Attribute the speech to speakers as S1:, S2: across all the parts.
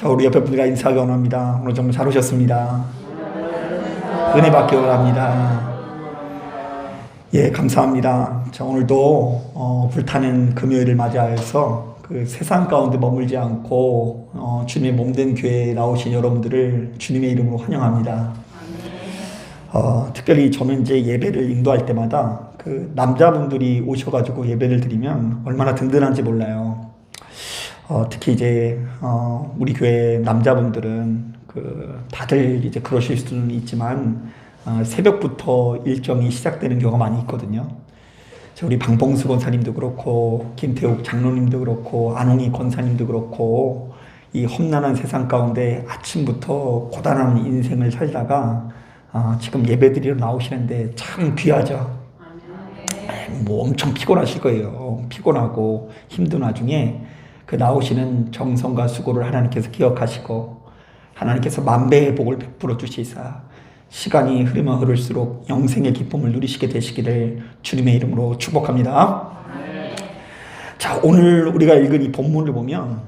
S1: 자, 우리 옆에 분들과 인사하기 원합니다. 오늘 정말 잘 오셨습니다. 은혜 받기 원합니다. 예, 감사합니다. 자, 오늘도 불타는 금요일을 맞이하여서 그 세상 가운데 머물지 않고 주님의 몸된 교회에 나오신 여러분들을 주님의 이름으로 환영합니다. 특별히 저는 이제 예배를 인도할 때마다 그 남자분들이 오셔가지고 예배를 드리면 얼마나 든든한지 몰라요. 특히 이제 우리 교회 남자분들은 다들 이제 그러실 수는 있지만 새벽부터 일정이 시작되는 경우가 많이 있거든요. 우리 방봉수 권사님도 그렇고 김태욱 장로님도 그렇고 안홍희 권사님도 그렇고 이 험난한 세상 가운데 아침부터 고단한 인생을 살다가 지금 예배드리러 나오시는데 참 귀하죠. 뭐 엄청 피곤하실 거예요. 피곤하고 힘든 와중에 그 나오시는 정성과 수고를 하나님께서 기억하시고 하나님께서 만배의 복을 베풀어 주시사 시간이 흐르면 흐를수록 영생의 기쁨을 누리시게 되시기를 주님의 이름으로 축복합니다. 자, 오늘 우리가 읽은 이 본문을 보면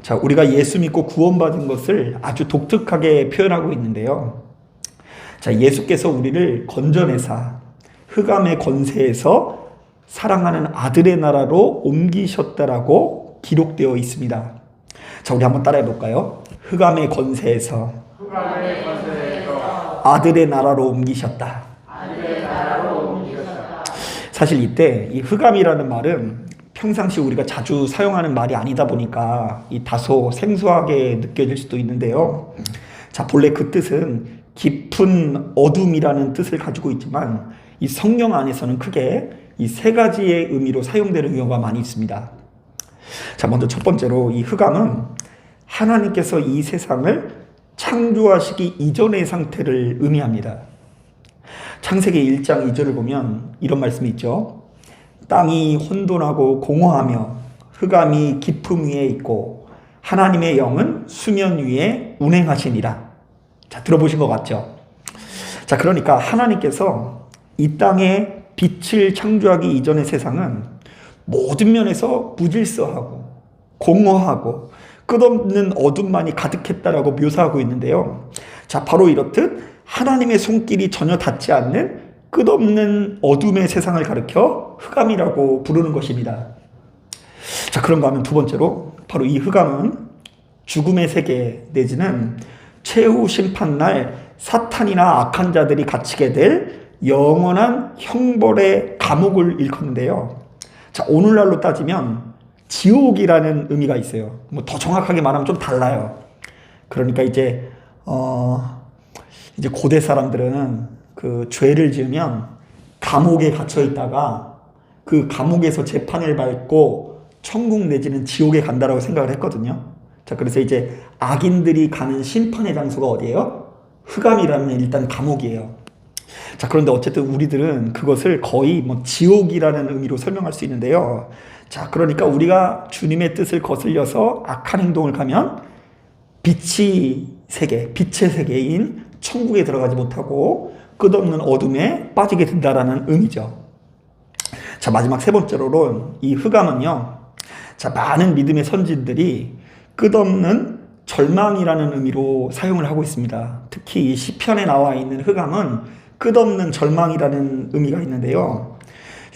S1: 자, 우리가 예수 믿고 구원받은 것을 아주 독특하게 표현하고 있는데요. 자, 예수께서 우리를 건져내사 흑암의 권세에서 사랑하는 아들의 나라로 옮기셨다라고 기록되어 있습니다. 자, 우리 한번 따라해 볼까요? 흑암의 권세에서 아들의 나라로 옮기셨다. 사실 이때 이 흑암이라는 말은 평상시 우리가 자주 사용하는 말이 아니다 보니까 이 다소 생소하게 느껴질 수도 있는데요. 자, 본래 그 뜻은 깊은 어둠이라는 뜻을 가지고 있지만 이 성경 안에서는 크게 이 세 가지의 의미로 사용되는 경우가 많이 있습니다. 자, 먼저 첫 번째로 이 흑암은 하나님께서 이 세상을 창조하시기 이전의 상태를 의미합니다. 창세기 1장 2절을 보면 이런 말씀이 있죠. 땅이 혼돈하고 공허하며 흑암이 깊음 위에 있고 하나님의 영은 수면 위에 운행하시니라. 자, 들어보신 것 같죠? 자, 그러니까 하나님께서 이 땅에 빛을 창조하기 이전의 세상은 모든 면에서 무질서하고 공허하고 끝없는 어둠만이 가득했다라고 묘사하고 있는데요. 자, 바로 이렇듯 하나님의 손길이 전혀 닿지 않는 끝없는 어둠의 세상을 가리켜 흑암이라고 부르는 것입니다. 자, 그런가 하면 두 번째로 바로 이 흑암은 죽음의 세계 내지는 최후 심판날 사탄이나 악한 자들이 갇히게 될 영원한 형벌의 감옥을 일컫는데요. 자, 오늘날로 따지면 지옥이라는 의미가 있어요. 뭐 더 정확하게 말하면 좀 달라요. 그러니까 이제 고대 사람들은 그 죄를 지으면 감옥에 갇혀 있다가 그 감옥에서 재판을 받고 천국 내지는 지옥에 간다라고 생각을 했거든요. 자, 그래서 이제 악인들이 가는 심판의 장소가 어디예요? 흑암이라는 일단 감옥이에요. 자, 그런데 어쨌든 우리들은 그것을 거의 뭐 지옥이라는 의미로 설명할 수 있는데요. 자, 그러니까 우리가 주님의 뜻을 거슬려서 악한 행동을 가면 빛의 세계인 천국에 들어가지 못하고 끝없는 어둠에 빠지게 된다라는 의미죠. 자, 마지막 세 번째로는 이 흑암은요. 자, 많은 믿음의 선진들이 끝없는 절망이라는 의미로 사용을 하고 있습니다. 특히 이 시편에 나와 있는 흑암은 끝없는 절망이라는 의미가 있는데요.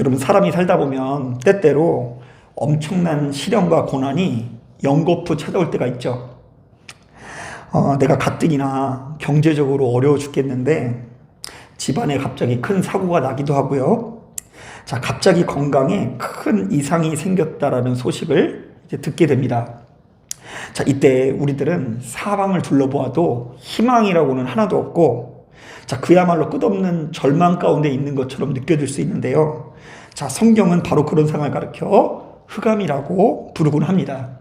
S1: 여러분, 사람이 살다 보면 때때로 엄청난 시련과 고난이 연거푸 찾아올 때가 있죠. 내가 가뜩이나 경제적으로 어려워 죽겠는데 집안에 갑자기 큰 사고가 나기도 하고요. 자, 갑자기 건강에 큰 이상이 생겼다라는 소식을 이제 듣게 됩니다. 자, 이때 우리들은 사방을 둘러보아도 희망이라고는 하나도 없고 자, 그야말로 끝없는 절망 가운데 있는 것처럼 느껴질 수 있는데요. 자, 성경은 바로 그런 상황을 가리켜 흑암이라고 부르곤 합니다.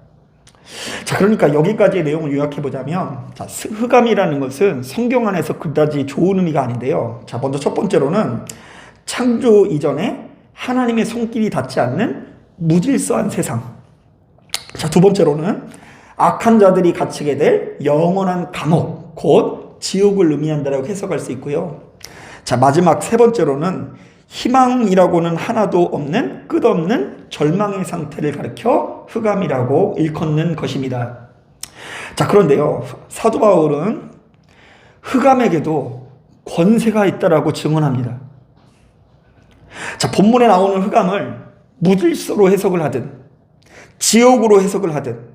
S1: 자, 그러니까 여기까지의 내용을 요약해 보자면 자, 흑암이라는 것은 성경 안에서 그다지 좋은 의미가 아닌데요. 자, 먼저 첫 번째로는 창조 이전에 하나님의 손길이 닿지 않는 무질서한 세상. 자, 두 번째로는 악한 자들이 갇히게 될 영원한 감옥, 곧 지옥을 의미한다라고 해석할 수 있고요. 자, 마지막 세 번째로는 희망이라고는 하나도 없는 끝없는 절망의 상태를 가리켜 흑암이라고 일컫는 것입니다. 자, 그런데요, 사도 바울은 흑암에게도 권세가 있다라고 증언합니다. 자, 본문에 나오는 흑암을 무질서로 해석을 하든 지옥으로 해석을 하든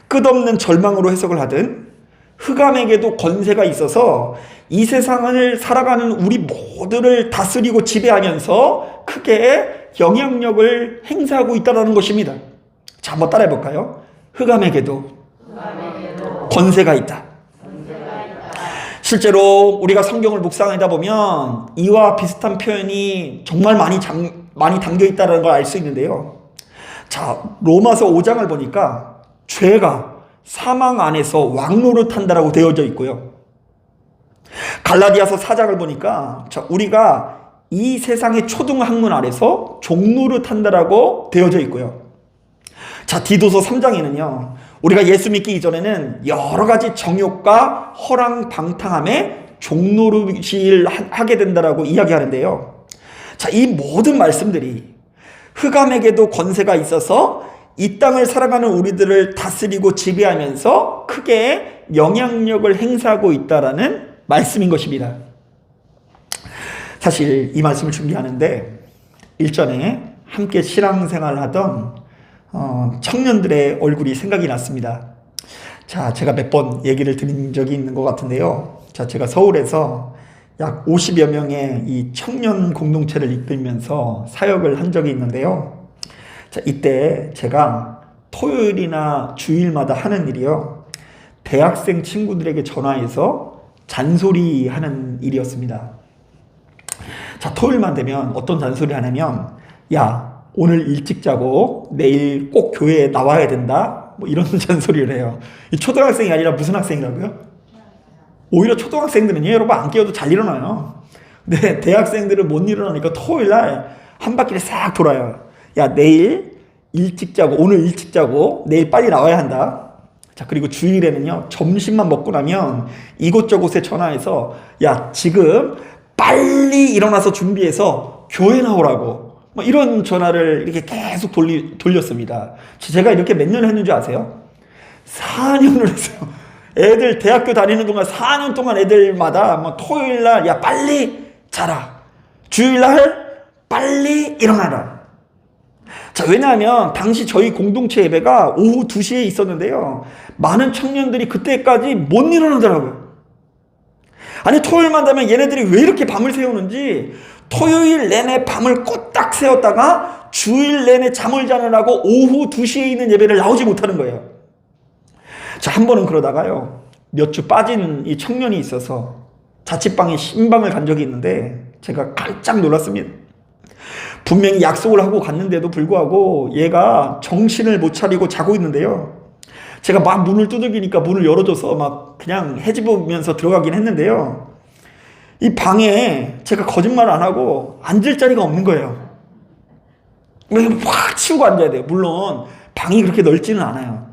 S1: 끝없는 절망으로 해석을 하든 흑암에게도 권세가 있어서 이 세상을 살아가는 우리 모두를 다스리고 지배하면서 크게 영향력을 행사하고 있다는 것입니다. 자, 한번 따라해 볼까요? 흑암에게도 권세가 있다. 실제로 우리가 성경을 묵상하다 보면 이와 비슷한 표현이 정말 많이 담겨 있다는 걸 알 수 있는데요. 자, 로마서 5장을 보니까 죄가 사망 안에서 왕노릇한다라고 되어져 있고요. 갈라디아서 4장을 보니까 자, 우리가 이 세상의 초등학문 아래서 종노릇한다라고 되어져 있고요. 자, 디도서 3장에는요. 우리가 예수 믿기 이전에는 여러 가지 정욕과 허랑방탕함에 종노릇을 하게 된다라고 이야기하는데요. 자, 이 모든 말씀들이 흑암에게도 권세가 있어서 이 땅을 살아가는 우리들을 다스리고 지배하면서 크게 영향력을 행사하고 있다라는 말씀인 것입니다. 사실 이 말씀을 준비하는데 일전에 함께 신앙생활을 하던 청년들의 얼굴이 생각이 났습니다. 자, 제가 몇 번 얘기를 드린 적이 있는 것 같은데요. 자, 제가 서울에서 약 50여 명의 이 청년 공동체를 이끌면서 사역을 한 적이 있는데요. 자, 이때 제가 토요일이나 주일마다 하는 일이요. 대학생 친구들에게 전화해서 잔소리하는 일이었습니다. 자, 토요일만 되면 어떤 잔소리 하냐면, 야, 오늘 일찍 자고 내일 꼭 교회에 나와야 된다. 뭐 이런 잔소리를 해요. 이 초등학생이 아니라 무슨 학생이라고요? 오히려 초등학생들은요, 여러분 안 깨워도 잘 일어나요. 근데 대학생들은 못 일어나니까 토요일날 한 바퀴를 싹 돌아요. 야, 내일 일찍 자고 오늘 일찍 자고 내일 빨리 나와야 한다. 자, 그리고 주일에는요, 점심만 먹고 나면 이곳저곳에 전화해서 야, 지금 빨리 일어나서 준비해서 교회 나오라고. 뭐 이런 전화를 이렇게 계속 돌렸습니다. 제가 이렇게 몇 년을 했는지 아세요? 4년을 했어요. 애들 대학교 다니는 동안 4년 동안 애들마다 뭐 토요일날 야 빨리 자라, 주일날 빨리 일어나라. 자, 왜냐하면 당시 저희 공동체 예배가 오후 2시에 있었는데요, 많은 청년들이 그때까지 못 일어나더라고요. 아니, 토요일만 되면 얘네들이 왜 이렇게 밤을 새우는지 토요일 내내 밤을 꼬딱 새웠다가 주일 내내 잠을 자느라고 오후 2시에 있는 예배를 나오지 못하는 거예요. 자, 한 번은 그러다가요, 몇 주 빠진 이 청년이 있어서 자취방에 신방을 간 적이 있는데 제가 깜짝 놀랐습니다. 분명히 약속을 하고 갔는데도 불구하고 얘가 정신을 못 차리고 자고 있는데요. 제가 막 문을 두들기니까 문을 열어줘서 막 그냥 헤집으면서 들어가긴 했는데요. 이 방에 제가 거짓말을 안 하고 앉을 자리가 없는 거예요. 확 치우고 앉아야 돼요. 물론 방이 그렇게 넓지는 않아요.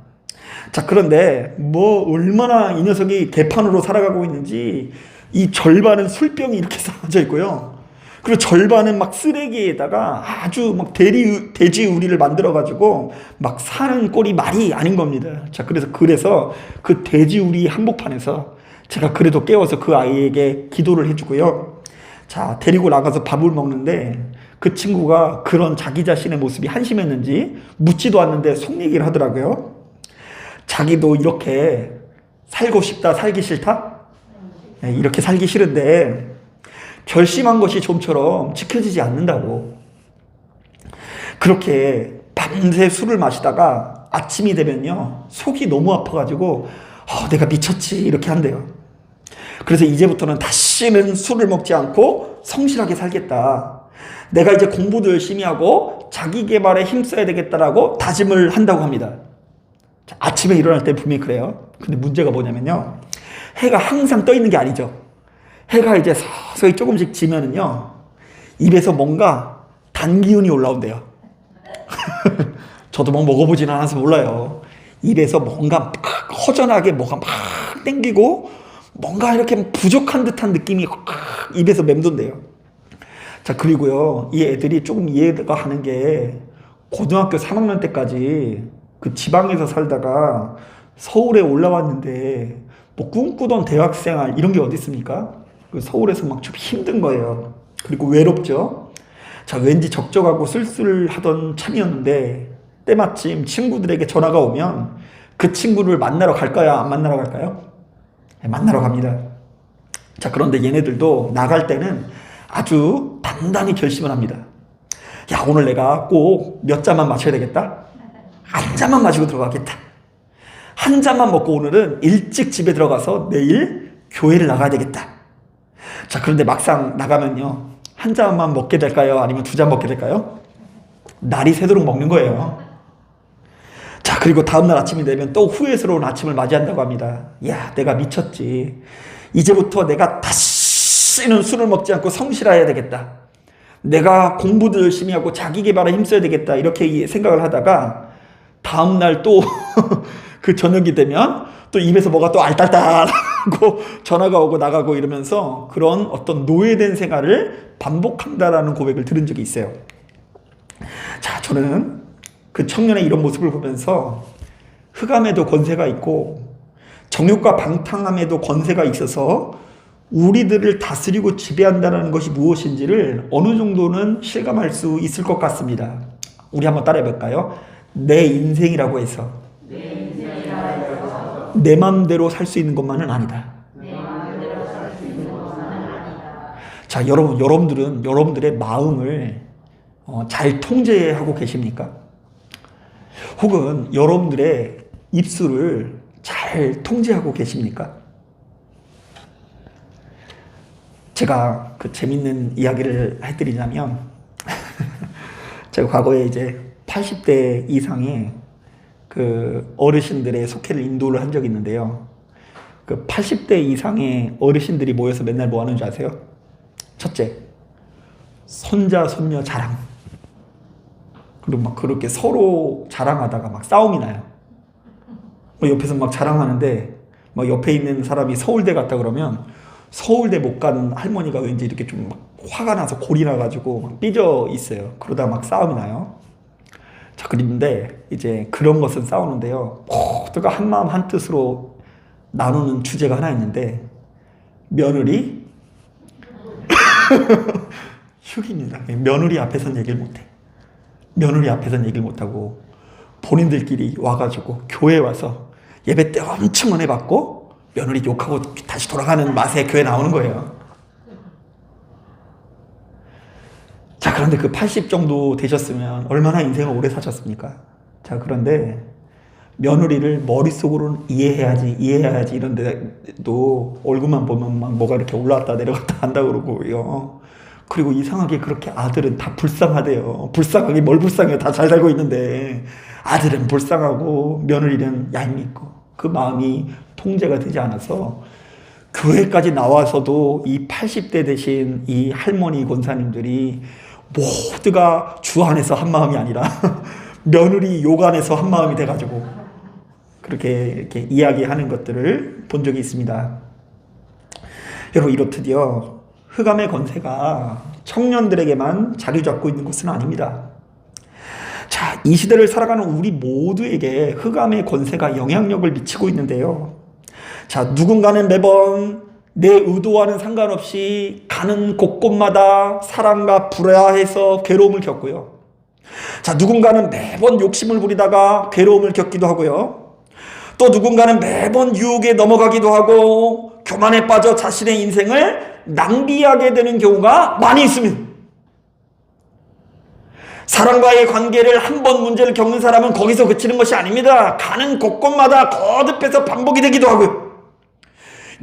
S1: 자, 그런데 뭐 얼마나 이 녀석이 개판으로 살아가고 있는지 이 절반은 술병이 이렇게 쌓여져 있고요. 그리고 절반은 막 쓰레기에다가 아주 막 돼지 우리를 만들어가지고 막 사는 꼴이 말이 아닌 겁니다. 자, 그래서 그 돼지 우리 한복판에서 제가 그래도 깨워서 그 아이에게 기도를 해주고요. 자, 데리고 나가서 밥을 먹는데 그 친구가 그런 자기 자신의 모습이 한심했는지 묻지도 않는데 속 얘기를 하더라고요. 자기도 이렇게 살고 싶다, 살기 싫다? 네, 이렇게 살기 싫은데 결심한 것이 좀처럼 지켜지지 않는다고. 그렇게 밤새 술을 마시다가 아침이 되면요, 속이 너무 아파가지고 내가 미쳤지 이렇게 한대요. 그래서 이제부터는 다시는 술을 먹지 않고 성실하게 살겠다. 내가 이제 공부도 열심히 하고 자기 개발에 힘써야 되겠다라고 다짐을 한다고 합니다. 자, 아침에 일어날 때 분명히 그래요. 근데 문제가 뭐냐면요, 해가 항상 떠 있는 게 아니죠. 해가 이제 서서히 조금씩 지면은요, 입에서 뭔가 단 기운이 올라온대요. 저도 막 먹어보진 않아서 몰라요. 입에서 뭔가 막 허전하게 뭐가 막 땡기고 뭔가 이렇게 부족한 듯한 느낌이 입에서 맴돈대요. 자, 그리고요, 이 애들이 조금 이해가 가는 게 고등학교 3학년 때까지 그 지방에서 살다가 서울에 올라왔는데 뭐 꿈꾸던 대학생활 이런 게 어디 있습니까? 그 서울에서 막 좀 힘든 거예요. 그리고 외롭죠. 자, 왠지 적적하고 쓸쓸하던 참이었는데 때마침 친구들에게 전화가 오면 그 친구를 만나러 갈까요? 안 만나러 갈까요? 네, 만나러 갑니다. 자, 그런데 얘네들도 나갈 때는 아주 단단히 결심을 합니다. 야, 오늘 내가 꼭 몇 잔만 마셔야 되겠다. 한 잔만 마시고 들어가겠다. 한 잔만 먹고 오늘은 일찍 집에 들어가서 내일 교회를 나가야 되겠다. 자, 그런데 막상 나가면요, 한 잔만 먹게 될까요? 아니면 두 잔 먹게 될까요? 날이 새도록 먹는 거예요. 자, 그리고 다음날 아침이 되면 또 후회스러운 아침을 맞이한다고 합니다. 야, 내가 미쳤지. 이제부터 내가 다시는 술을 먹지 않고 성실해야 되겠다. 내가 공부도 열심히 하고 자기 개발에 힘써야 되겠다. 이렇게 생각을 하다가 다음날 또 그 저녁이 되면 또 입에서 뭐가 또 알딸딸하고 전화가 오고 나가고 이러면서 그런 어떤 노예된 생활을 반복한다라는 고백을 들은 적이 있어요. 자, 저는 그 청년의 이런 모습을 보면서 흑암에도 권세가 있고 정욕과 방탕함에도 권세가 있어서 우리들을 다스리고 지배한다는 것이 무엇인지를 어느 정도는 실감할 수 있을 것 같습니다. 우리 한번 따라해 볼까요? 내 인생이라고 해서 내 맘대로 살 수 있는 것만은 아니다. 자, 여러분들은 여러분들의 마음을 잘 통제하고 계십니까? 혹은 여러분들의 입술을 잘 통제하고 계십니까? 제가 그 재밌는 이야기를 해드리자면 제가 과거에 이제 80대 이상의 그 어르신들의 속회를 인도를 한 적이 있는데요. 그 80대 이상의 어르신들이 모여서 맨날 뭐 하는 줄 아세요? 첫째, 손자, 손녀 자랑. 그리고 막 그렇게 서로 자랑하다가 막 싸움이 나요. 옆에서 막 자랑하는데 막 옆에 있는 사람이 서울대 갔다 그러면 서울대 못 간 할머니가 왠지 이렇게 좀 막 화가 나서 골이 나가지고 막 삐져 있어요. 그러다 막 싸움이 나요. 자, 그런데 이제 그런 것은 싸우는데요. 모두가 한마음 한뜻으로 나누는 주제가 하나 있는데 며느리 휴기입니다. 며느리 앞에서는 얘기를 못해. 며느리 앞에서는 얘기를 못하고 본인들끼리 와가지고 교회 와서 예배 때 엄청 은혜 받고 며느리 욕하고 다시 돌아가는 맛에 교회 나오는 거예요. 자, 그런데 그 80 정도 되셨으면 얼마나 인생을 오래 사셨습니까? 자, 그런데 며느리를 머릿속으로는 이해해야지 이런데도 얼굴만 보면 막 뭐가 이렇게 올라왔다 내려갔다 한다 그러고요. 그리고 이상하게 그렇게 아들은 다 불쌍하대요. 불쌍하게 뭘 불쌍해요. 다 잘 살고 있는데 아들은 불쌍하고 며느리는 얄밉고 그 마음이 통제가 되지 않아서 교회까지 나와서도 이 80대 되신 이 할머니 권사님들이 모두가 주 안에서 한 마음이 아니라 며느리 욕 안에서 한 마음이 돼가지고 그렇게 이렇게 이야기하는 것들을 본 적이 있습니다. 여러분, 이렇듯요, 흑암의 권세가 청년들에게만 자리 잡고 있는 것은 아닙니다. 자, 이 시대를 살아가는 우리 모두에게 흑암의 권세가 영향력을 미치고 있는데요. 자, 누군가는 매번 내 의도와는 상관없이 가는 곳곳마다 사랑과 불화해서 괴로움을 겪고요. 자, 누군가는 매번 욕심을 부리다가 괴로움을 겪기도 하고요. 또 누군가는 매번 유혹에 넘어가기도 하고 교만에 빠져 자신의 인생을 낭비하게 되는 경우가 많이 있습니다. 사람과의 관계를 한 번 문제를 겪는 사람은 거기서 그치는 것이 아닙니다. 가는 곳곳마다 거듭해서 반복이 되기도 하고요.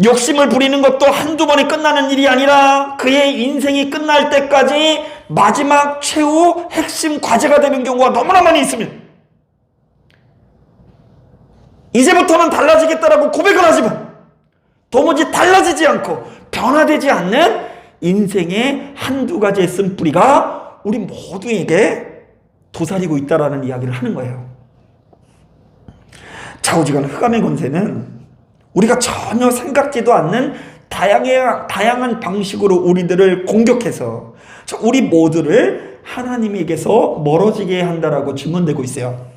S1: 욕심을 부리는 것도 한두 번에 끝나는 일이 아니라 그의 인생이 끝날 때까지 마지막 최후 핵심 과제가 되는 경우가 너무나 많이 있습니다. 이제부터는 달라지겠다라고 고백을 하지만 도무지 달라지지 않고 변화되지 않는 인생의 한두 가지의 쓴뿌리가 우리 모두에게 도사리고 있다라는 이야기를 하는 거예요. 좌우지간 흑암의 권세는 우리가 전혀 생각지도 않는 다양한 방식으로 우리들을 공격해서 우리 모두를 하나님에게서 멀어지게 한다라고 증언되고 있어요.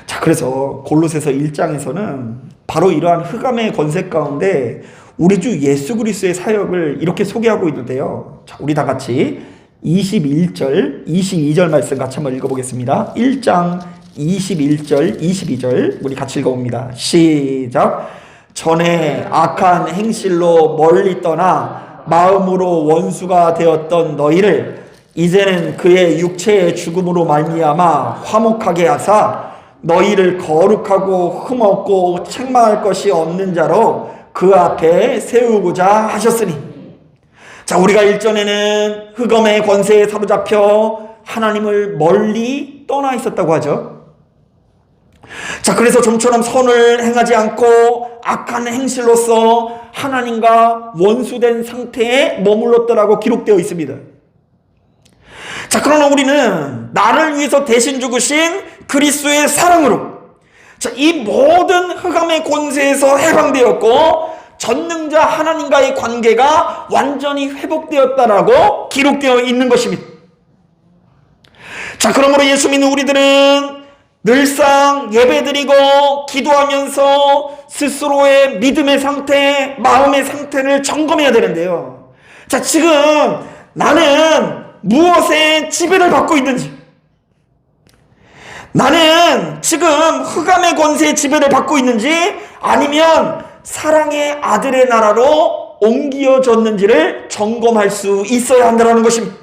S1: 자, 그래서 골로새서 1장에서는 바로 이러한 흑암의 권세 가운데 우리 주 예수 그리스도의 사역을 이렇게 소개하고 있는데요. 자, 우리 다 같이 21절, 22절 말씀 같이 한번 읽어보겠습니다. 1장 21절, 22절 우리 같이 읽어봅니다. 시작. 전에 악한 행실로 멀리 떠나 마음으로 원수가 되었던 너희를 이제는 그의 육체의 죽음으로 말미암아 화목하게 하사 너희를 거룩하고 흠없고 책망할 것이 없는 자로 그 앞에 세우고자 하셨으니. 자, 우리가 일전에는 흑암의 권세에 사로잡혀 하나님을 멀리 떠나 있었다고 하죠. 자, 그래서 좀처럼 선을 행하지 않고 악한 행실로서 하나님과 원수된 상태에 머물렀더라고 기록되어 있습니다. 자, 그러나 우리는 나를 위해서 대신 죽으신 그리스도의 사랑으로 자, 이 모든 흑암의 권세에서 해방되었고 전능자 하나님과의 관계가 완전히 회복되었다라고 기록되어 있는 것입니다. 자, 그러므로 예수 믿는 우리들은 늘상 예배드리고 기도하면서 스스로의 믿음의 상태, 마음의 상태를 점검해야 되는데요. 자, 지금 나는 무엇에 지배를 받고 있는지, 나는 지금 흑암의 권세의 지배를 받고 있는지 아니면 사랑의 아들의 나라로 옮겨졌는지를 점검할 수 있어야 한다는 것입니다.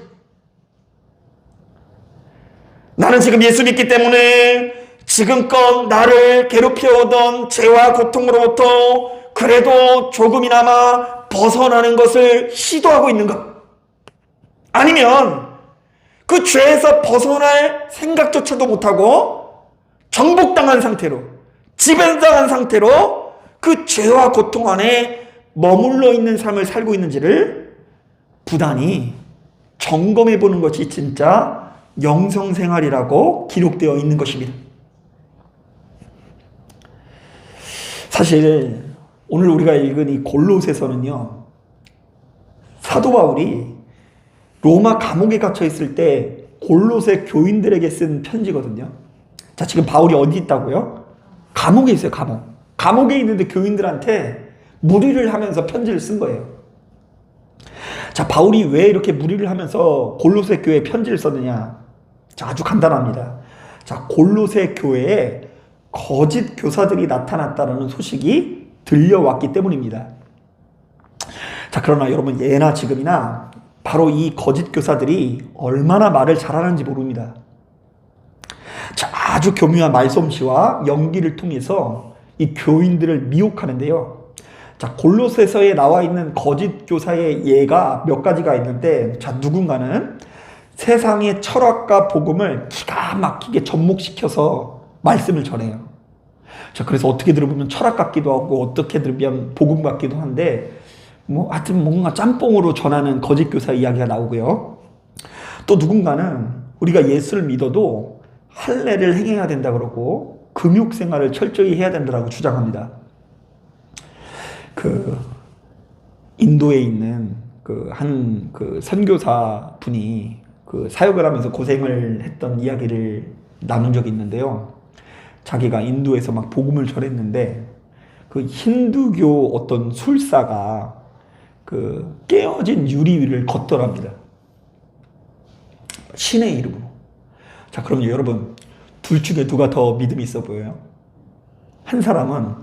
S1: 나는 지금 예수 믿기 때문에 지금껏 나를 괴롭혀오던 죄와 고통으로부터 그래도 조금이나마 벗어나는 것을 시도하고 있는가? 아니면 그 죄에서 벗어날 생각조차도 못하고 정복당한 상태로, 지배당한 상태로 그 죄와 고통 안에 머물러 있는 삶을 살고 있는지를 부단히 점검해 보는 것이 진짜 영성생활이라고 기록되어 있는 것입니다. 사실 오늘 우리가 읽은 이 골로새서는요, 사도 바울이 로마 감옥에 갇혀 있을 때 골로새 교인들에게 쓴 편지거든요. 자, 지금 바울이 어디 있다고요? 감옥에 있어요. 감옥에 있는데 교인들한테 무리를 하면서 편지를 쓴 거예요. 자, 바울이 왜 이렇게 무리를 하면서 골로새 교회에 편지를 썼느냐? 자, 아주 간단합니다. 자, 골로새 교회에 거짓 교사들이 나타났다는 소식이 들려왔기 때문입니다. 자, 그러나 여러분, 예나 지금이나 바로 이 거짓 교사들이 얼마나 말을 잘하는지 모릅니다. 자, 아주 교묘한 말솜씨와 연기를 통해서 이 교인들을 미혹하는데요. 자, 골로새서에 나와 있는 거짓 교사의 예가 몇 가지가 있는데, 자, 누군가는 세상의 철학과 복음을 기가 막히게 접목시켜서 말씀을 전해요. 자, 그래서 어떻게 들어보면 철학 같기도 하고 어떻게 들으면 복음 같기도 한데, 하여튼 뭔가 짬뽕으로 전하는 거짓 교사 이야기가 나오고요. 또 누군가는 우리가 예수를 믿어도 할례를 행해야 된다 그러고 금욕 생활을 철저히 해야 된다고 주장합니다. 인도에 있는 한 선교사 분이 사역을 하면서 고생을 했던 이야기를 나눈 적이 있는데요. 자기가 인도에서 막 복음을 전했는데 힌두교 어떤 술사가 깨어진 유리 위를 걷더랍니다. 신의 이름으로. 자, 그럼 여러분, 둘 중에 누가 더 믿음이 있어 보여요? 한 사람은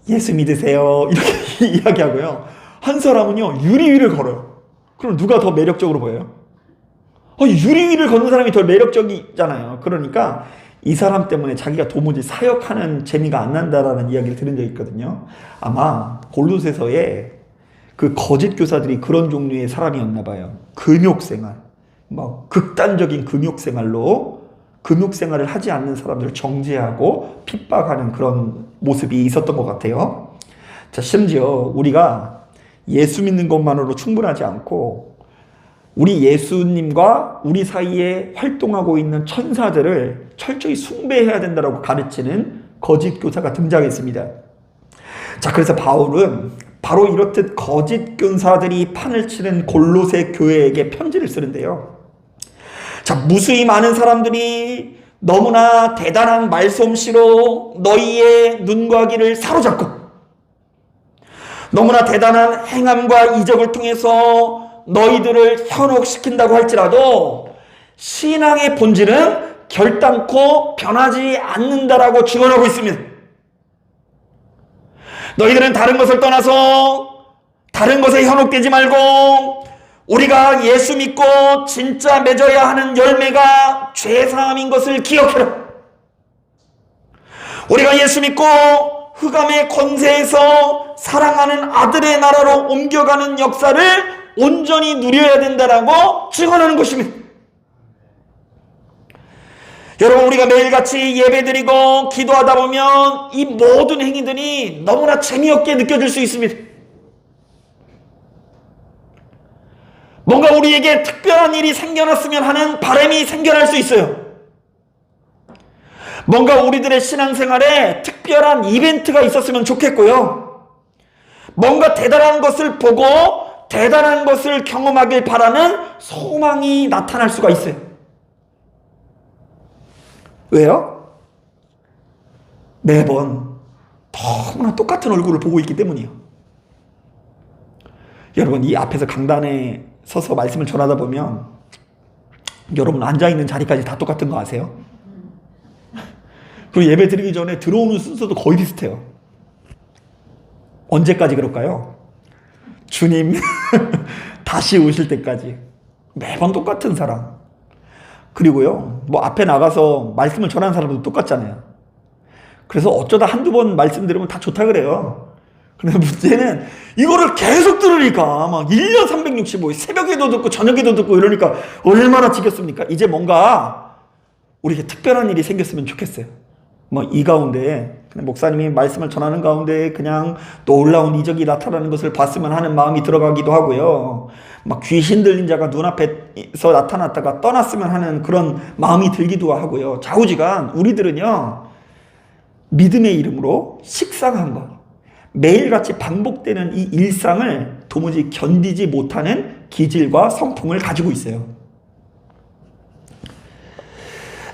S1: 예수 믿으세요 이렇게 이야기하고요. 한 사람은요, 유리 위를 걸어요. 그럼 누가 더 매력적으로 보여요? 유리 위를 걷는 사람이 더 매력적이잖아요. 그러니까 이 사람 때문에 자기가 도무지 사역하는 재미가 안 난다라는 이야기를 들은 적이 있거든요. 아마 골로새서에 거짓 교사들이 그런 종류의 사람이었나 봐요. 금욕생활, 극단적인 금욕생활로 금욕생활을 하지 않는 사람들을 정죄하고 핍박하는 그런 모습이 있었던 것 같아요. 자, 심지어 우리가 예수 믿는 것만으로 충분하지 않고 우리 예수님과 우리 사이에 활동하고 있는 천사들을 철저히 숭배해야 된다고 가르치는 거짓 교사가 등장했습니다. 자, 그래서 바울은 바로 이렇듯 거짓 교사들이 판을 치는 골로새 교회에게 편지를 쓰는데요. 자, 무수히 많은 사람들이 너무나 대단한 말솜씨로 너희의 눈과 귀를 사로잡고 너무나 대단한 행함과 이적을 통해서 너희들을 현혹시킨다고 할지라도 신앙의 본질은 결단코 변하지 않는다라고 증언하고 있습니다. 너희들은 다른 것을 떠나서 다른 것에 현혹되지 말고 우리가 예수 믿고 진짜 맺어야 하는 열매가 죄사함인 것을 기억해라. 우리가 예수 믿고 흑암의 권세에서 사랑하는 아들의 나라로 옮겨가는 역사를 온전히 누려야 된다라고 증언하는 것입니다. 여러분, 우리가 매일같이 예배드리고 기도하다 보면 이 모든 행위들이 너무나 재미없게 느껴질 수 있습니다. 뭔가 우리에게 특별한 일이 생겨났으면 하는 바람이 생겨날 수 있어요. 뭔가 우리들의 신앙생활에 특별한 이벤트가 있었으면 좋겠고요. 뭔가 대단한 것을 보고 대단한 것을 경험하길 바라는 소망이 나타날 수가 있어요. 왜요? 매번 너무나 똑같은 얼굴을 보고 있기 때문이에요. 여러분, 이 앞에서 강단에 서서 말씀을 전하다 보면 여러분 앉아있는 자리까지 다 똑같은 거 아세요? 그리고 예배 드리기 전에 들어오는 순서도 거의 비슷해요. 언제까지 그럴까요? 주님 다시 오실 때까지 매번 똑같은 사람. 그리고요, 뭐 앞에 나가서 말씀을 전하는 사람도 똑같잖아요. 그래서 어쩌다 한두 번 말씀 들으면 다 좋다 그래요. 근데 문제는 이거를 계속 들으니까 막 1년 365일 새벽에도 듣고 저녁에도 듣고 이러니까 얼마나 지겹습니까? 이제 뭔가 우리에게 특별한 일이 생겼으면 좋겠어요. 뭐 이 가운데 그냥 목사님이 말씀을 전하는 가운데 그냥 놀라운 이적이 나타나는 것을 봤으면 하는 마음이 들어가기도 하고요. 막 귀신 들린 자가 눈앞에서 나타났다가 떠났으면 하는 그런 마음이 들기도 하고요. 좌우지간 우리들은요, 믿음의 이름으로 식상한 것, 매일같이 반복되는 이 일상을 도무지 견디지 못하는 기질과 성품을 가지고 있어요.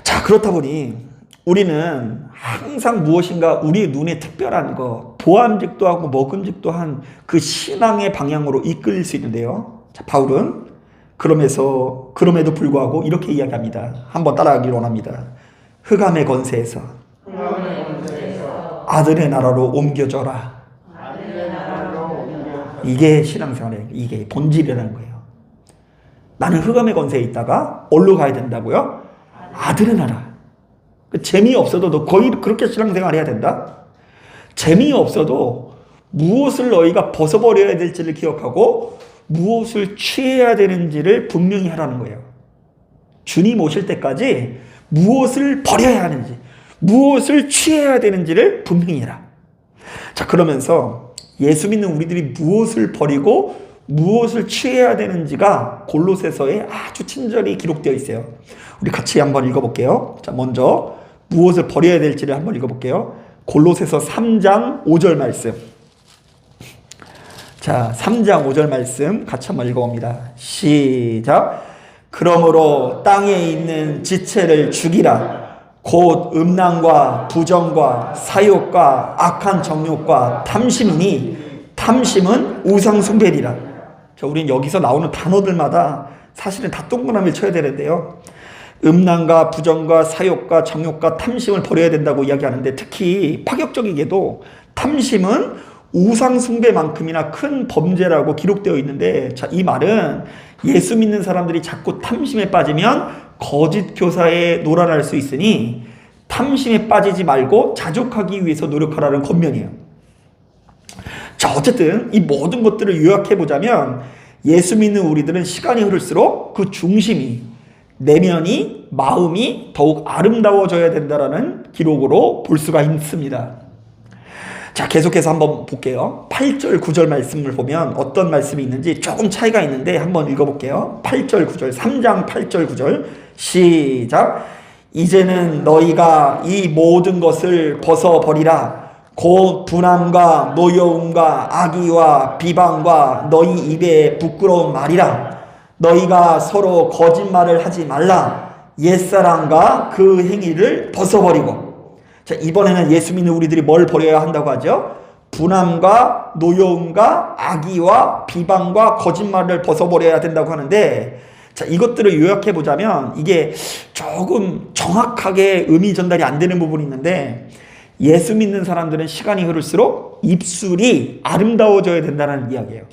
S1: 자, 그렇다 보니 우리는 항상 무엇인가 우리의 눈에 특별한 거, 보암직도 하고 먹음직도 한 그 신앙의 방향으로 이끌릴 수 있는데요. 자, 바울은 그럼에도 불구하고 이렇게 이야기합니다. 한번 따라하길 원합니다. 흑암의 권세에서 아들의 나라로 옮겨져라. 이게 신앙생활이에요. 이게 본질이라는 거예요. 나는 흑암의 권세에 있다가 어디로 가야 된다고요? 아들의 나라. 재미없어도 너 거의 그렇게 신앙생활 해야 된다? 재미없어도 무엇을 너희가 벗어버려야 될지를 기억하고 무엇을 취해야 되는지를 분명히 하라는 거예요. 주님 오실 때까지 무엇을 버려야 하는지, 무엇을 취해야 되는지를 분명히 해라. 자, 그러면서 예수 믿는 우리들이 무엇을 버리고 무엇을 취해야 되는지가 골로새서에 아주 친절히 기록되어 있어요. 우리 같이 한번 읽어볼게요. 자, 먼저 무엇을 버려야 될지를 한번 읽어볼게요. 골로새서 3장 5절 말씀. 자, 3장 5절 말씀 같이 한번 읽어봅니다. 시작. 그러므로 땅에 있는 지체를 죽이라. 곧 음란과 부정과 사욕과 악한 정욕과 탐심이니 탐심은 우상 숭배리라. 자, 우린 여기서 나오는 단어들마다 사실은 다 동그라미를 쳐야 되는데요. 음란과 부정과 사욕과 정욕과 탐심을 버려야 된다고 이야기하는데, 특히 파격적이게도 탐심은 우상 숭배만큼이나 큰 범죄라고 기록되어 있는데, 자, 이 말은 예수 믿는 사람들이 자꾸 탐심에 빠지면 거짓 교사에 놀아날 수 있으니 탐심에 빠지지 말고 자족하기 위해서 노력하라는 권면이에요. 자, 어쨌든 이 모든 것들을 요약해 보자면 예수 믿는 우리들은 시간이 흐를수록 그 중심이, 내면이, 마음이 더욱 아름다워져야 된다라는 기록으로 볼 수가 있습니다. 자, 계속해서 한번 볼게요. 8절 9절 말씀을 보면 어떤 말씀이 있는지 조금 차이가 있는데 한번 읽어볼게요. 8절 9절, 3장 8절 9절 시작. 이제는 너희가 이 모든 것을 벗어버리라. 곧 분함과 노여움과 악의와 비방과 너희 입에 부끄러운 말이라. 너희가 서로 거짓말을 하지 말라. 옛사람과 그 행위를 벗어버리고. 자, 이번에는 예수 믿는 우리들이 뭘 버려야 한다고 하죠? 분함과 노여움과 악의와 비방과 거짓말을 벗어버려야 된다고 하는데, 자, 이것들을 요약해 보자면 이게 조금 정확하게 의미 전달이 안 되는 부분이 있는데, 예수 믿는 사람들은 시간이 흐를수록 입술이 아름다워져야 된다는 이야기예요.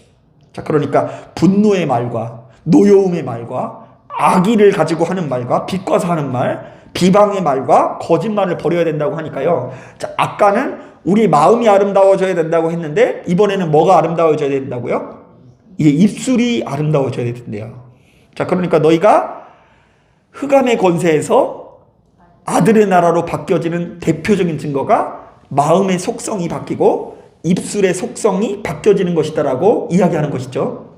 S1: 자, 그러니까 분노의 말과 노여움의 말과 악의를 가지고 하는 말과 비꼬아서 하는 말, 비방의 말과 거짓말을 버려야 된다고 하니까요. 자, 아까는 우리 마음이 아름다워져야 된다고 했는데, 이번에는 뭐가 아름다워져야 된다고요? 이게 입술이 아름다워져야 된대요. 자, 그러니까 너희가 흑암의 권세에서 아들의 나라로 바뀌어지는 대표적인 증거가 마음의 속성이 바뀌고 입술의 속성이 바뀌어지는 것이다라고 이야기하는 것이죠.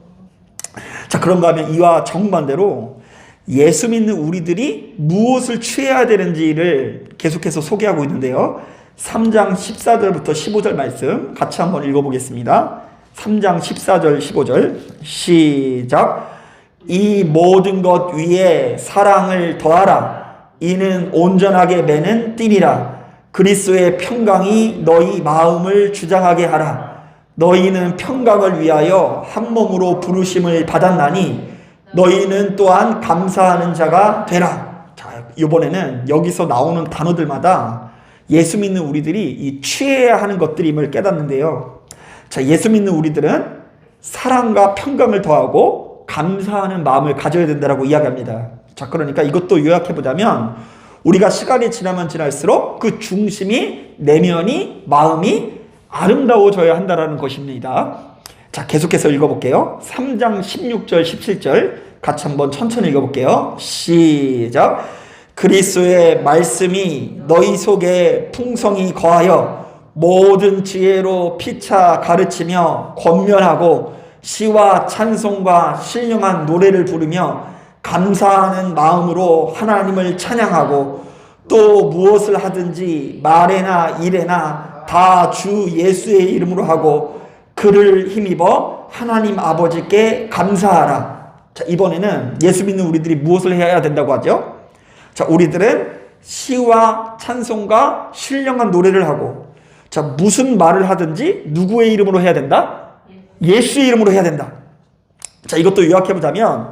S1: 자, 그런가 하면 이와 정반대로 예수 믿는 우리들이 무엇을 취해야 되는지를 계속해서 소개하고 있는데요. 3장 14절부터 15절 말씀 같이 한번 읽어보겠습니다. 3장 14절 15절 시작. 이 모든 것 위에 사랑을 더하라. 이는 온전하게 매는 띠니라. 그리스도의 평강이 너희 마음을 주장하게 하라. 너희는 평강을 위하여 한 몸으로 부르심을 받았나니 너희는 또한 감사하는 자가 되라. 자, 이번에는 여기서 나오는 단어들마다 예수 믿는 우리들이 이 취해야 하는 것들임을 깨닫는데요. 자, 예수 믿는 우리들은 사랑과 평강을 더하고 감사하는 마음을 가져야 된다고 이야기합니다. 자, 그러니까 이것도 요약해보자면 우리가 시간이 지나면 지날수록 그 중심이, 내면이, 마음이 아름다워져야 한다는 것입니다. 자, 계속해서 읽어볼게요. 3장 16절 17절 같이 한번 천천히 읽어볼게요. 시작. 그리스도의 말씀이 너희 속에 풍성히 거하여 모든 지혜로 피차 가르치며 권면하고 시와 찬송과 신령한 노래를 부르며 감사하는 마음으로 하나님을 찬양하고 또 무엇을 하든지 말에나 일에나 다 주 예수의 이름으로 하고 그를 힘입어 하나님 아버지께 감사하라. 자, 이번에는 예수 믿는 우리들이 무엇을 해야 된다고 하죠? 자, 우리들은 시와 찬송과 신령한 노래를 하고, 자, 무슨 말을 하든지 누구의 이름으로 해야 된다? 예수의 이름으로 해야 된다. 자, 이것도 요약해보자면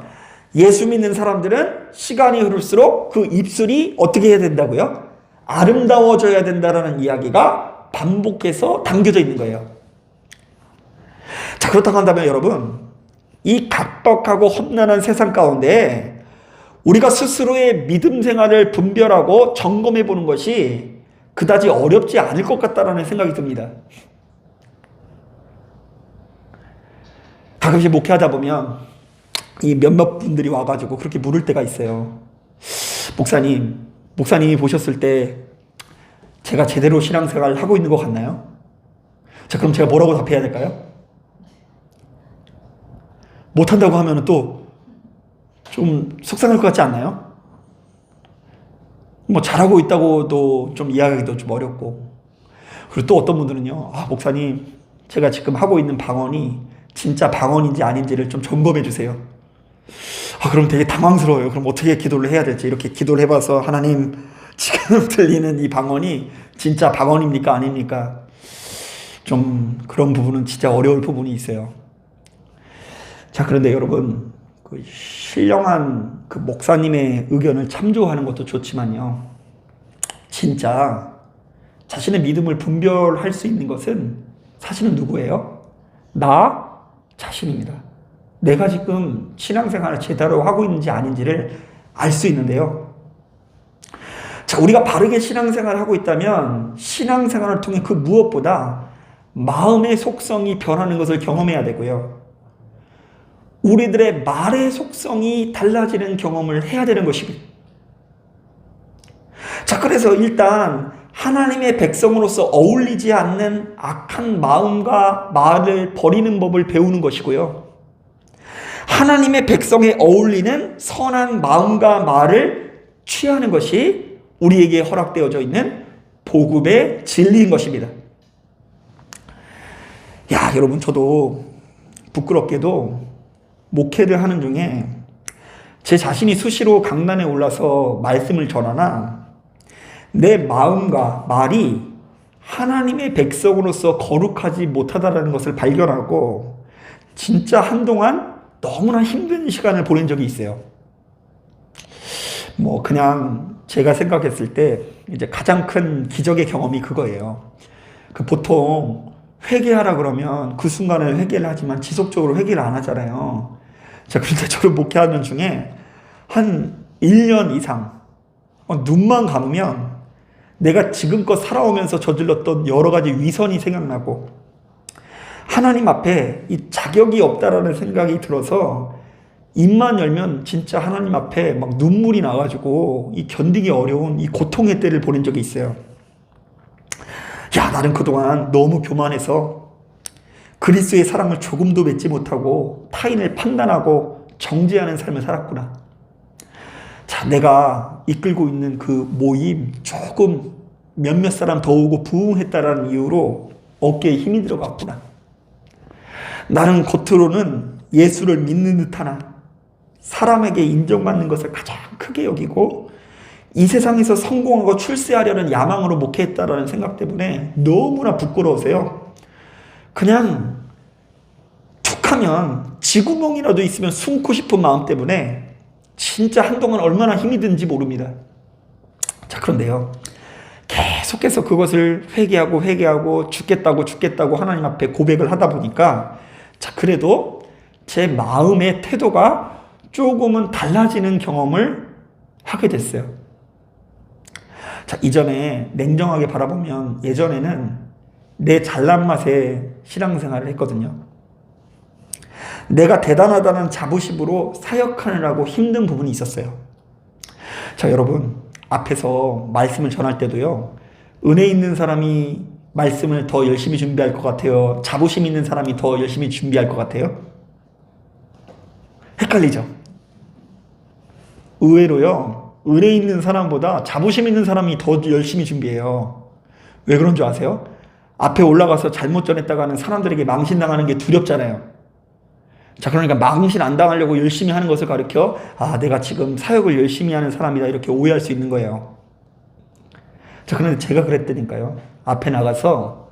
S1: 예수 믿는 사람들은 시간이 흐를수록 그 입술이 어떻게 해야 된다고요? 아름다워져야 된다는 이야기가 반복해서 담겨져 있는 거예요. 자, 그렇다고 한다면 여러분, 이 각박하고 험난한 세상 가운데 우리가 스스로의 믿음 생활을 분별하고 점검해 보는 것이 그다지 어렵지 않을 것 같다는 생각이 듭니다. 가끔씩 목회하다 보면 이 몇몇 분들이 와가지고 그렇게 물을 때가 있어요. 목사님이 보셨을 때 제가 제대로 신앙생활을 하고 있는 것 같나요? 자, 그럼 제가 뭐라고 답해야 될까요? 못한다고 하면 또 좀 속상할 것 같지 않나요? 뭐 잘하고 있다고도 좀 이야기하기도 좀 어렵고. 그리고 또 어떤 분들은요, 목사님, 제가 지금 하고 있는 방언이 진짜 방언인지 아닌지를 좀 점검해 주세요. 그럼 되게 당황스러워요. 그럼 어떻게 기도를 해야 될지. 이렇게 기도를 해봐서 하나님, 지금 들리는 이 방언이 진짜 방언입니까? 아닙니까? 좀 그런 부분은 진짜 어려울 부분이 있어요. 자, 그런데 여러분, 그 신령한 그 목사님의 의견을 참조하는 것도 좋지만요, 진짜 자신의 믿음을 분별할 수 있는 것은 사실은 누구예요? 나 자신입니다. 내가 지금 신앙생활을 제대로 하고 있는지 아닌지를 알 수 있는데요. 자, 우리가 바르게 신앙생활을 하고 있다면 신앙생활을 통해 그 무엇보다 마음의 속성이 변하는 것을 경험해야 되고요. 우리들의 말의 속성이 달라지는 경험을 해야 되는 것입니다. 자, 그래서 일단 하나님의 백성으로서 어울리지 않는 악한 마음과 말을 버리는 법을 배우는 것이고요. 하나님의 백성에 어울리는 선한 마음과 말을 취하는 것이 우리에게 허락되어져 있는 복음의 진리인 것입니다. 여러분, 저도 부끄럽게도 목회를 하는 중에 제 자신이 수시로 강단에 올라서 말씀을 전하나 내 마음과 말이 하나님의 백성으로서 거룩하지 못하다는 것을 발견하고 진짜 한동안 너무나 힘든 시간을 보낸 적이 있어요. 그냥 제가 생각했을 때 이제 가장 큰 기적의 경험이 그거예요. 보통 회개하라 그러면 그 순간에 회개를 하지만 지속적으로 회개를 안 하잖아요. 그런데 저를 목회하는 중에 한 1년 이상 눈만 감으면 내가 지금껏 살아오면서 저질렀던 여러 가지 위선이 생각나고 하나님 앞에 이 자격이 없다라는 생각이 들어서 입만 열면 진짜 하나님 앞에 막 눈물이 나가지고 이 견디기 어려운 이 고통의 때를 보낸 적이 있어요. 나는 그동안 너무 교만해서 그리스도의 사랑을 조금도 맺지 못하고 타인을 판단하고 정죄하는 삶을 살았구나. 내가 이끌고 있는 그 모임 조금 몇몇 사람 더 오고 부흥했다라는 이유로 어깨에 힘이 들어갔구나. 나는 겉으로는 예수를 믿는 듯하나 사람에게 인정받는 것을 가장 크게 여기고 이 세상에서 성공하고 출세하려는 야망으로 목회했다라는 생각 때문에 너무나 부끄러우세요. 그냥 툭하면 지구멍이라도 있으면 숨고 싶은 마음 때문에 진짜 한동안 얼마나 힘이 든지 모릅니다. 그런데요, 계속해서 그것을 회개하고 죽겠다고 하나님 앞에 고백을 하다 보니까 그래도 제 마음의 태도가 조금은 달라지는 경험을 하게 됐어요. 이전에 냉정하게 바라보면 예전에는 내 잘난 맛에 신앙생활을 했거든요. 내가 대단하다는 자부심으로 사역하느라고 힘든 부분이 있었어요. 여러분, 앞에서 말씀을 전할 때도요, 은혜 있는 사람이 말씀을 더 열심히 준비할 것 같아요? 자부심 있는 사람이 더 열심히 준비할 것 같아요? 헷갈리죠? 의외로요, 은혜 있는 사람보다 자부심 있는 사람이 더 열심히 준비해요. 왜 그런 줄 아세요? 앞에 올라가서 잘못 전했다가는 사람들에게 망신당하는 게 두렵잖아요. 그러니까 망신 안 당하려고 열심히 하는 것을 가리켜 내가 지금 사역을 열심히 하는 사람이다 이렇게 오해할 수 있는 거예요. 그런데 제가 그랬다니까요. 앞에 나가서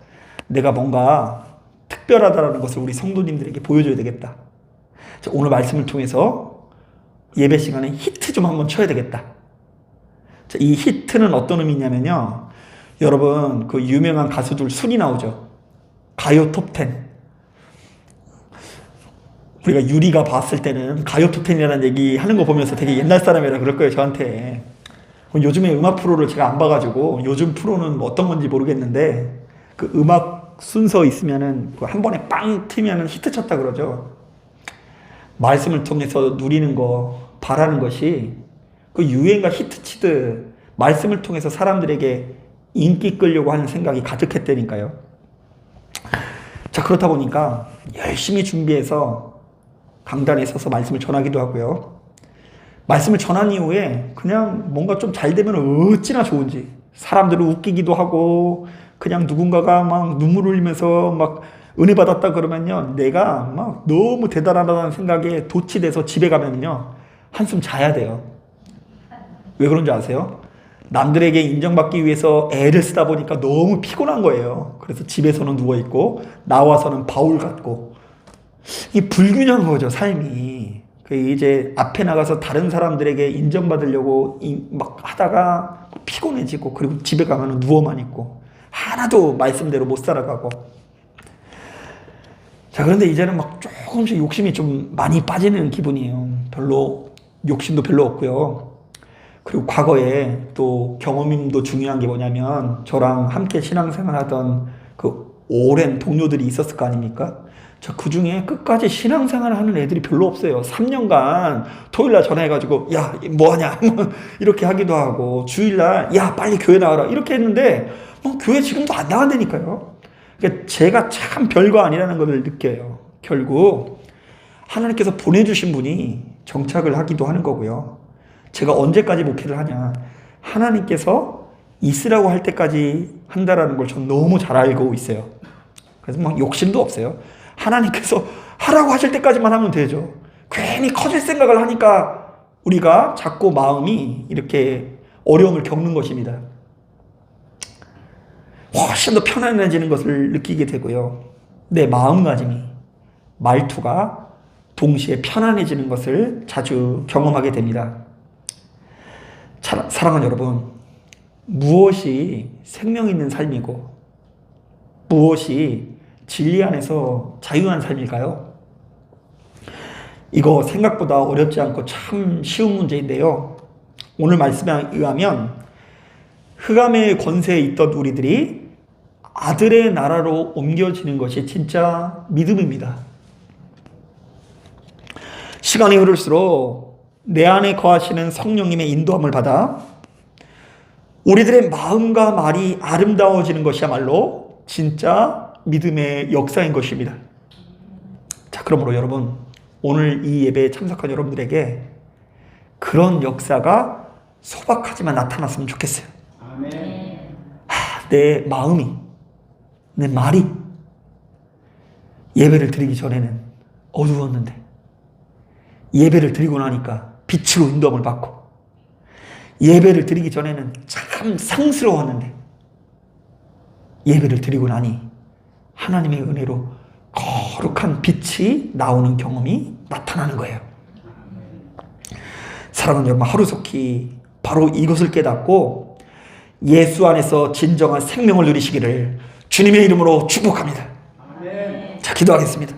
S1: 내가 뭔가 특별하다라는 것을 우리 성도님들에게 보여줘야 되겠다. 오늘 말씀을 통해서 예배 시간에 히트 좀 한번 쳐야 되겠다. 이 히트는 어떤 의미냐면요, 여러분 그 유명한 가수들 순위 나오죠. 가요 톱10. 우리가 유리가 봤을 때는 가요 톱10이라는 얘기 하는 거 보면서 되게 옛날 사람이라 그럴 거예요, 저한테. 요즘에 음악 프로를 제가 안 봐가지고 요즘 프로는 어떤 건지 모르겠는데 그 음악 순서 있으면은 한 번에 빵 트면은 히트 쳤다 그러죠. 말씀을 통해서 누리는 거, 바라는 것이 그 유행과 히트 치듯 말씀을 통해서 사람들에게 인기 끌려고 하는 생각이 가득했다니까요. 그렇다 보니까 열심히 준비해서 강단에 서서 말씀을 전하기도 하고요. 말씀을 전한 이후에 그냥 뭔가 좀 잘 되면 어찌나 좋은지 사람들을 웃기기도 하고 그냥 누군가가 막 눈물 흘리면서 막 은혜 받았다 그러면요, 내가 막 너무 대단하다는 생각에 도취돼서 집에 가면요 한숨 자야 돼요. 왜 그런 줄 아세요? 남들에게 인정받기 위해서 애를 쓰다 보니까 너무 피곤한 거예요. 그래서 집에서는 누워있고 나와서는 바울 같고, 이 불균형한 거죠, 삶이. 이제 앞에 나가서 다른 사람들에게 인정받으려고 막 하다가 피곤해지고, 그리고 집에 가면 누워만 있고 하나도 말씀대로 못 살아가고. 그런데 이제는 막 조금씩 욕심이 좀 많이 빠지는 기분이에요. 욕심도 별로 없고요. 그리고 과거에 또 경험임도 중요한 게 뭐냐면, 저랑 함께 신앙생활 하던 그 오랜 동료들이 있었을 거 아닙니까? 그 중에 끝까지 신앙생활을 하는 애들이 별로 없어요. 3년간 토요일날 전화해가지고 야 뭐하냐 이렇게 하기도 하고, 주일날 야 빨리 교회 나와라 이렇게 했는데 교회 지금도 안 나간다니까요. 그러니까 제가 참 별거 아니라는 것을 느껴요. 결국 하나님께서 보내주신 분이 정착을 하기도 하는 거고요. 제가 언제까지 목회를 하냐, 하나님께서 있으라고 할 때까지 한다라는 걸 전 너무 잘 알고 있어요. 그래서 막 욕심도 없어요. 하나님께서 하라고 하실 때까지만 하면 되죠. 괜히 커질 생각을 하니까 우리가 자꾸 마음이 이렇게 어려움을 겪는 것입니다. 훨씬 더 편안해지는 것을 느끼게 되고요. 내 마음가짐이, 말투가 동시에 편안해지는 것을 자주 경험하게 됩니다. 사랑하는 여러분, 무엇이 생명 있는 삶이고 무엇이 진리 안에서 자유한 삶일까요? 이거 생각보다 어렵지 않고 참 쉬운 문제인데요. 오늘 말씀에 의하면 흑암의 권세에 있던 우리들이 아들의 나라로 옮겨지는 것이 진짜 믿음입니다. 시간이 흐를수록 내 안에 거하시는 성령님의 인도함을 받아 우리들의 마음과 말이 아름다워지는 것이야말로 진짜 믿음의 역사인 것입니다. 자, 그러므로 여러분, 오늘 이 예배에 참석한 여러분들에게 그런 역사가 소박하지만 나타났으면 좋겠어요.
S2: 아멘.
S1: 내 마음이, 내 말이 예배를 드리기 전에는 어두웠는데 예배를 드리고 나니까 빛으로 인도함을 받고, 예배를 드리기 전에는 참 상스러웠는데 예배를 드리고 나니 하나님의 은혜로 거룩한 빛이 나오는 경험이 나타나는 거예요. 사랑하는 여러분, 하루속히 바로 이것을 깨닫고 예수 안에서 진정한 생명을 누리시기를 주님의 이름으로 축복합니다. 자, 기도하겠습니다.